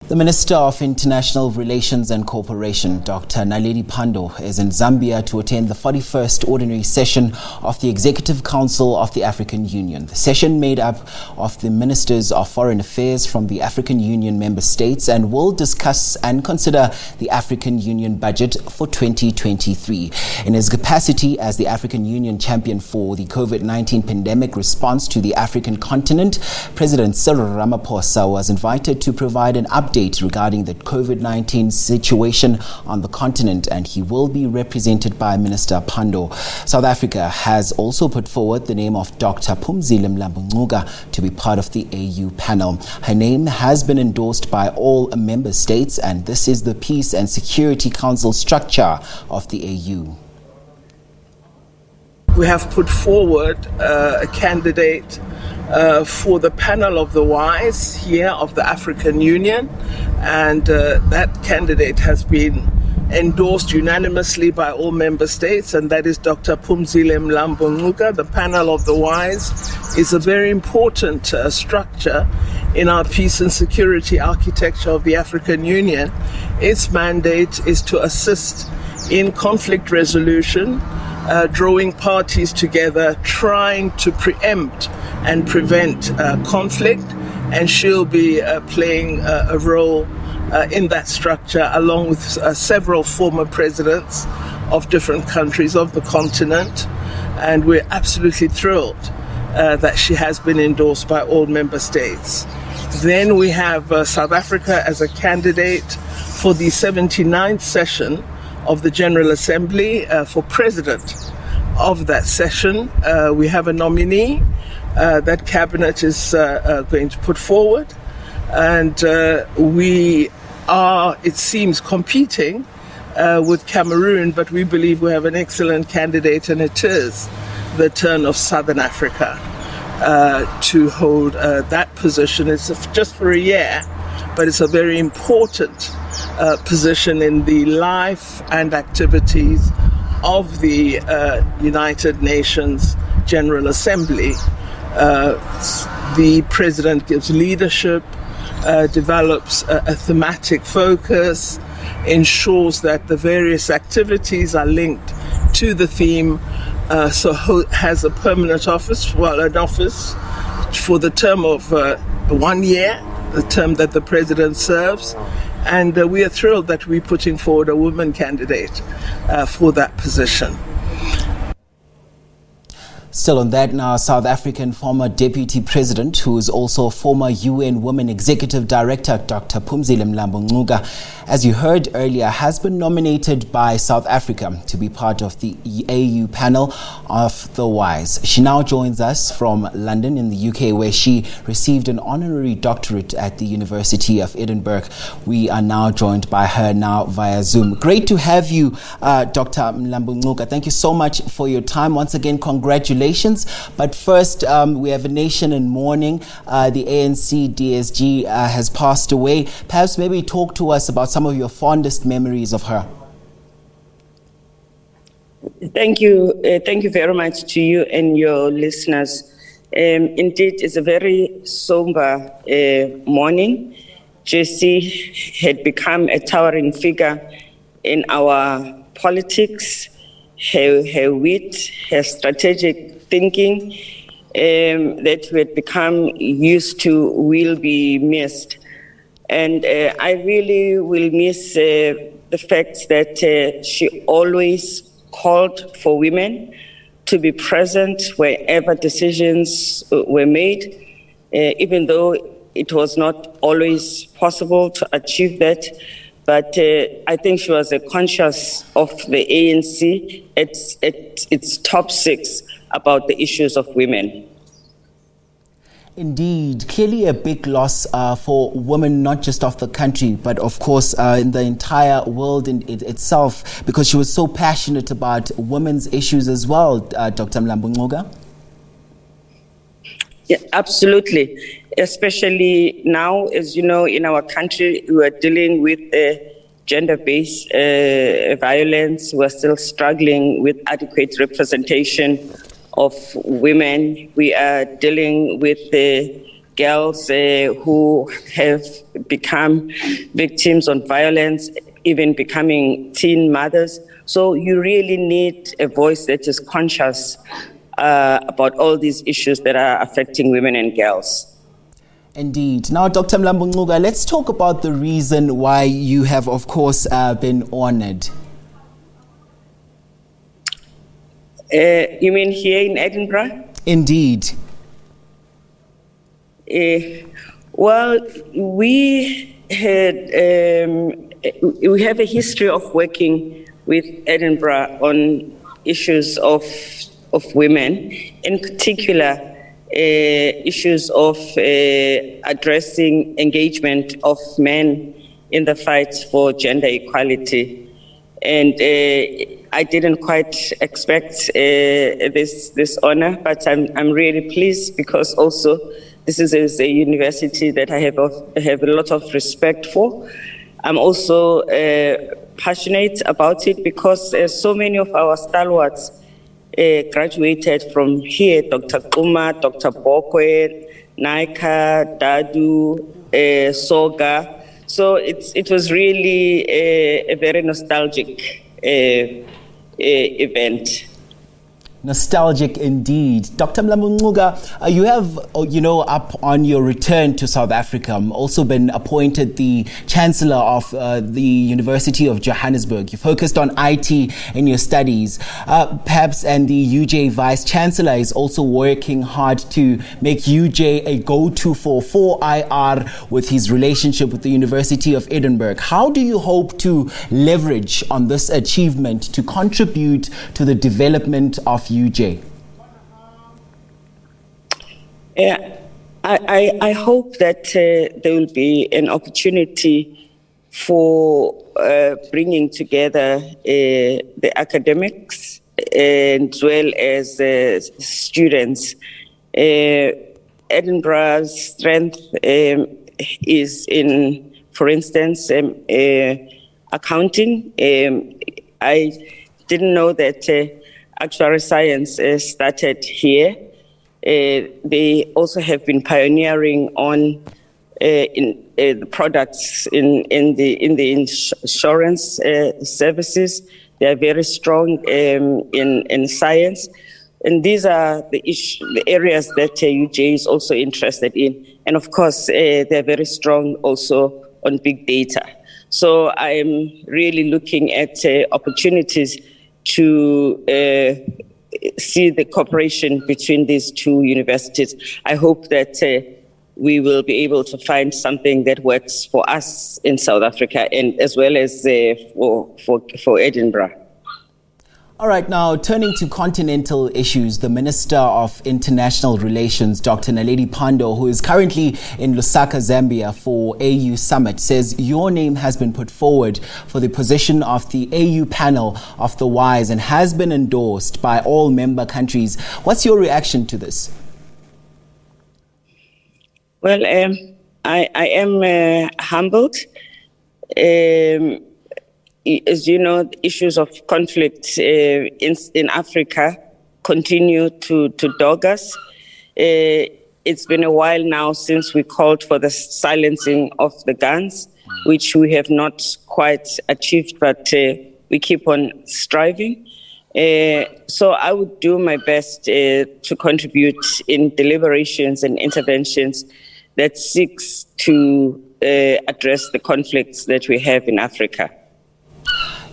The Minister of International Relations and Cooperation, Dr. Naledi Pandor, is in Zambia to attend the 41st ordinary session of the Executive Council of the African Union. The session made up of the Ministers of Foreign Affairs from the African Union member states and will discuss and consider the African Union budget for 2023. In his capacity as the African Union champion for the COVID-19 pandemic response to the African continent, President Cyril Ramaphosa was invited to provide an update regarding the COVID-19 situation on the continent, and he will be represented by Minister Pandor. South Africa has also put forward the name of Dr Phumzile Mlambo-Ngcuka to be part of the AU panel. Her name has been endorsed by all member states, and this is the Peace and Security Council structure of the AU. We have put forward a candidate for the panel of the wise here of the African Union, and that candidate has been endorsed unanimously by all member states, and that is Dr Phumzile Mlambo-Ngcuka. The panel of the wise is a very important structure in our peace and security architecture of the African Union. Its mandate is to assist in conflict resolution, drawing parties together, trying to preempt and prevent conflict, and she'll be playing a role in that structure along with several former presidents of different countries of the continent, and we're absolutely thrilled that she has been endorsed by all member states. Then we have South Africa as a candidate for the 79th session of the General Assembly for president of that session. We have a nominee that Cabinet is going to put forward, and we are, it seems, competing with Cameroon, but we believe we have an excellent candidate, and it is the turn of Southern Africa to hold that position. It's just for a year, but it's a very important position in the life and activities of the United Nations General Assembly. The president gives leadership, develops a thematic focus, ensures that the various activities are linked to the theme, so has a permanent office, an office for the term of 1 year, the term that the president serves. And we are thrilled that we're putting forward a woman candidate for that position. Still on that now, South African former Deputy President, who is also former UN Women Executive Director, Dr Phumzile Mlambo-Ngcuka, as you heard earlier, has been nominated by South Africa to be part of the AU panel of the wise. She now joins us from London in the UK, where she received an honorary doctorate at the University of Edinburgh. We are now joined by her now via Zoom. Great to have you, Dr Mlambo-Ngcuka. Thank you so much for your time. Once again, congratulations. But first, we have a nation in mourning. The ANC DSG has passed away. Perhaps maybe talk to us about some of your fondest memories of her. Thank you very much to you and your listeners. Indeed, it's a very somber morning. Jessie had become a towering figure in our politics. Her wit, her strategic thinking that we had become used to will be missed. And I really will miss the fact that she always called for women to be present wherever decisions were made, even though it was not always possible to achieve that. But I think she was conscious of the ANC at its top 6 about the issues of women. Indeed, clearly a big loss for women, not just of the country, but of course in the entire world in itself, because she was so passionate about women's issues as well, Dr. Mlambo-Ngcuka. Yeah, absolutely. Especially now, as you know, in our country, we are dealing with gender-based violence. We're still struggling with adequate representation of women. We are dealing with the girls who have become victims of violence, even becoming teen mothers. So you really need a voice that is conscious about all these issues that are affecting women and girls. Indeed. Now, Dr. Mlambo-Ngcuka, let's talk about the reason why you have, of course, been honored. You mean here in Edinburgh? Indeed. Well, we have a history of working with Edinburgh on issues of women, in particular issues of addressing engagement of men in the fight for gender equality. And I didn't quite expect this honor, but I'm really pleased because also this is a university that I have a lot of respect for. I'm also passionate about it because so many of our stalwarts graduated from here: Dr. Kuma, Dr. Bokwe, Naika, Dadu, Soga. So it was really a very nostalgic event. Nostalgic indeed. Dr. Mlambo-Ngcuka, you have, up on your return to South Africa, also been appointed the Chancellor of the University of Johannesburg. You focused on IT in your studies. Perhaps, and the UJ Vice Chancellor is also working hard to make UJ a go-to for 4IR with his relationship with the University of Edinburgh. How do you hope to leverage on this achievement to contribute to the development of UJ? I hope that there will be an opportunity for bringing together the academics as well as students. Edinburgh's strength is in, for instance, accounting. I didn't know that actuary science started here. They also have been pioneering on in products in the insurance services. They are very strong in science, and these are the areas that UJ is also interested in. And of course, they're very strong also on big data. So I'm really looking at opportunities to see the cooperation between these two universities. I hope that we will be able to find something that works for us in South Africa and as well as for Edinburgh. All right, now turning to continental issues, the Minister of International Relations, Dr. Naledi Pandor, who is currently in Lusaka, Zambia for AU Summit, says your name has been put forward for the position of the AU panel of the wise and has been endorsed by all member countries. What's your reaction to this? Well, I am humbled. As you know, issues of conflict in Africa continue to dog us. It's been a while now since we called for the silencing of the guns, which we have not quite achieved, but we keep on striving. So I would do my best to contribute in deliberations and interventions that seeks to address the conflicts that we have in Africa.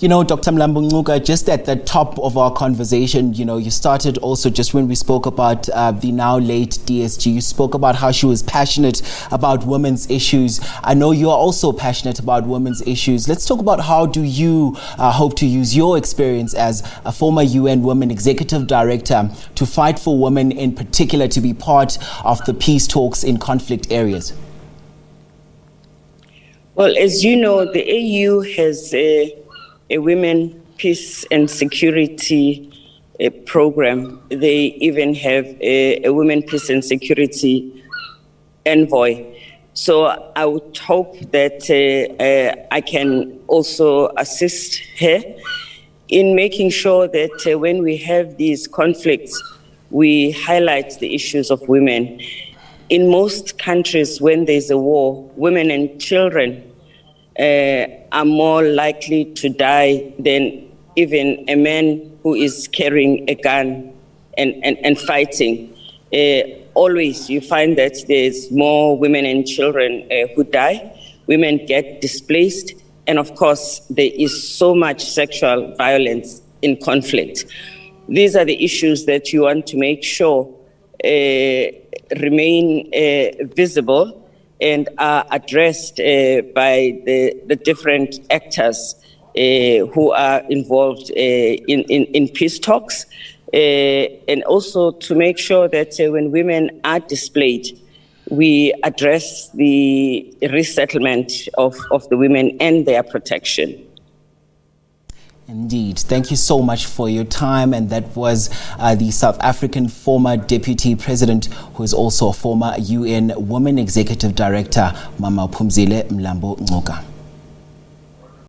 You know, Dr. Mlambo-Ngcuka, just at the top of our conversation, you started also just when we spoke about the now late DSG, you spoke about how she was passionate about women's issues. I know you are also passionate about women's issues. Let's talk about how do you hope to use your experience as a former UN Women Executive Director to fight for women in particular to be part of the peace talks in conflict areas? Well, as you know, the AU has a Women, Peace and Security program. They even have a Women, Peace and Security envoy. So I would hope that I can also assist her in making sure that when we have these conflicts, we highlight the issues of women. in most countries, when there's a war, women and children are more likely to die than even a man who is carrying a gun and fighting. Always you find that there's more women and children who die, women get displaced, and of course there is so much sexual violence in conflict. These are the issues that you want to make sure remain visible and are addressed by the different actors who are involved in peace talks, and also to make sure that when women are displaced, we address the resettlement of the women and their protection. Indeed. Thank you so much for your time. And that was the South African former Deputy President, who is also a former UN Women Executive Director, Mama Phumzile Mlambo-Ngcuka.